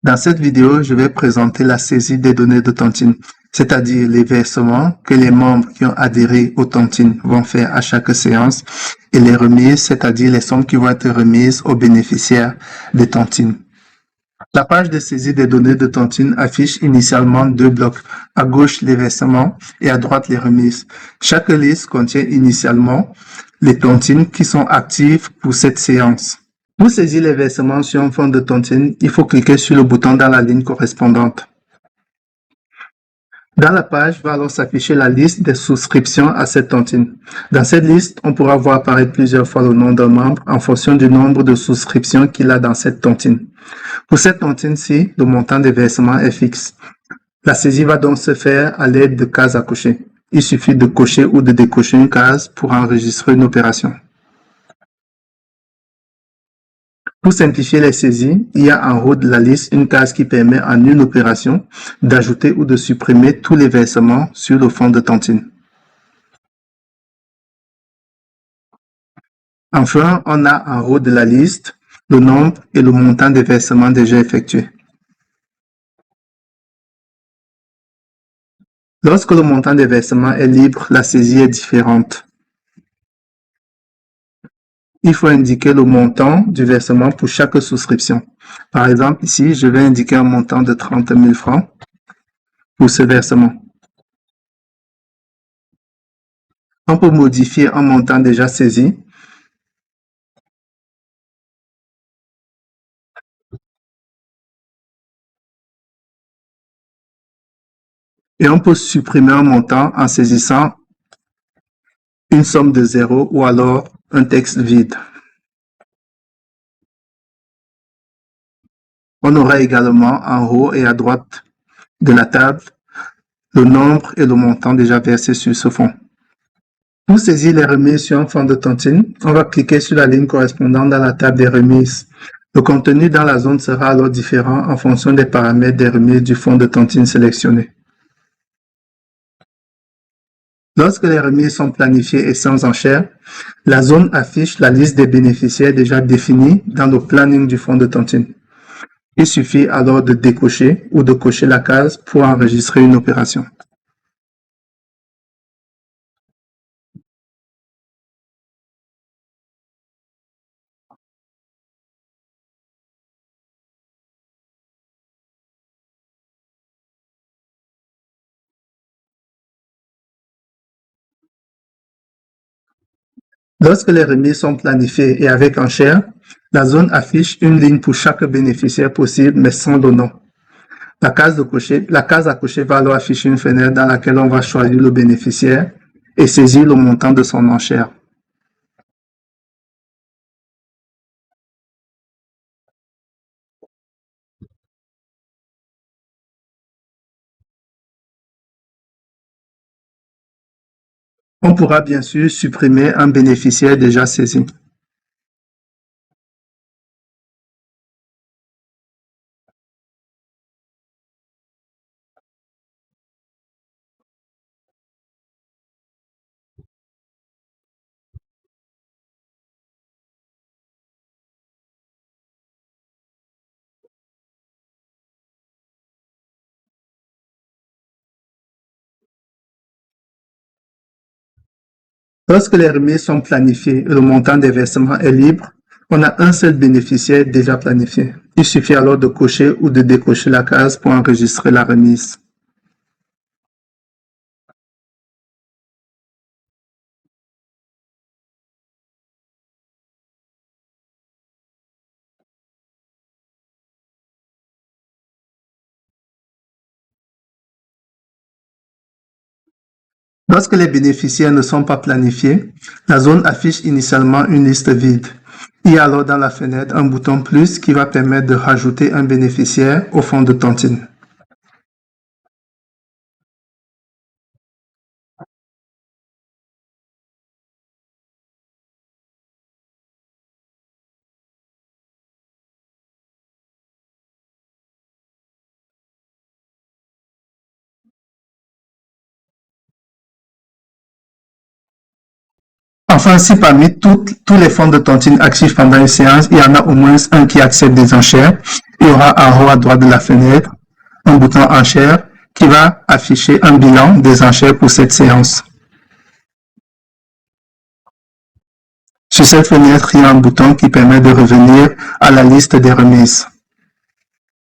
Dans cette vidéo, je vais présenter la saisie des données de tontine, c'est-à-dire les versements que les membres qui ont adhéré aux tontines vont faire à chaque séance et les remises, c'est-à-dire les sommes qui vont être remises aux bénéficiaires des tontines. La page de saisie des données de tontine affiche initialement deux blocs, à gauche les versements et à droite les remises. Chaque liste contient initialement les tontines qui sont actives pour cette séance. Pour saisir les versements sur un fond de tontine, il faut cliquer sur le bouton dans la ligne correspondante. Dans la page va alors s'afficher la liste des souscriptions à cette tontine. Dans cette liste, on pourra voir apparaître plusieurs fois le nom d'un membre en fonction du nombre de souscriptions qu'il a dans cette tontine. Pour cette tontine-ci, le montant des versements est fixe. La saisie va donc se faire à l'aide de cases à cocher. Il suffit de cocher ou de décocher une case pour enregistrer une opération. Pour simplifier les saisies, il y a en haut de la liste une case qui permet en une opération d'ajouter ou de supprimer tous les versements sur le fond de tontine. Enfin, on a en haut de la liste le nombre et le montant des versements déjà effectués. Lorsque le montant des versements est libre, la saisie est différente. Il faut indiquer le montant du versement pour chaque souscription. Par exemple, ici, je vais indiquer un montant de 30 000 francs pour ce versement. On peut modifier un montant déjà saisi. Et on peut supprimer un montant en saisissant une somme de 0 ou alors un texte vide. On aura également en haut et à droite de la table le nombre et le montant déjà versé sur ce fonds. Pour saisir les remises sur un fonds de tontine, on va cliquer sur la ligne correspondante dans la table des remises. Le contenu dans la zone sera alors différent en fonction des paramètres des remises du fonds de tontine sélectionné. Lorsque les remises sont planifiées et sans enchère, la zone affiche la liste des bénéficiaires déjà définis dans le planning du fonds de tontine. Il suffit alors de décocher ou de cocher la case pour enregistrer une opération. Lorsque les remises sont planifiées et avec enchère, la zone affiche une ligne pour chaque bénéficiaire possible mais sans le nom. La case à cocher va alors afficher une fenêtre dans laquelle on va choisir le bénéficiaire et saisir le montant de son enchère. On pourra bien sûr supprimer un bénéficiaire déjà saisi. Lorsque les remises sont planifiées et le montant des versements est libre, on a un seul bénéficiaire déjà planifié. Il suffit alors de cocher ou de décocher la case pour enregistrer la remise. Lorsque les bénéficiaires ne sont pas planifiés, la zone affiche initialement une liste vide. Il y a alors dans la fenêtre un bouton plus qui va permettre de rajouter un bénéficiaire au fond de tontine. Enfin, si parmi tous les fonds de tontine actifs pendant une séance, il y en a au moins un qui accepte des enchères, il y aura en haut à droite de la fenêtre un bouton enchères qui va afficher un bilan des enchères pour cette séance. Sur cette fenêtre, il y a un bouton qui permet de revenir à la liste des remises.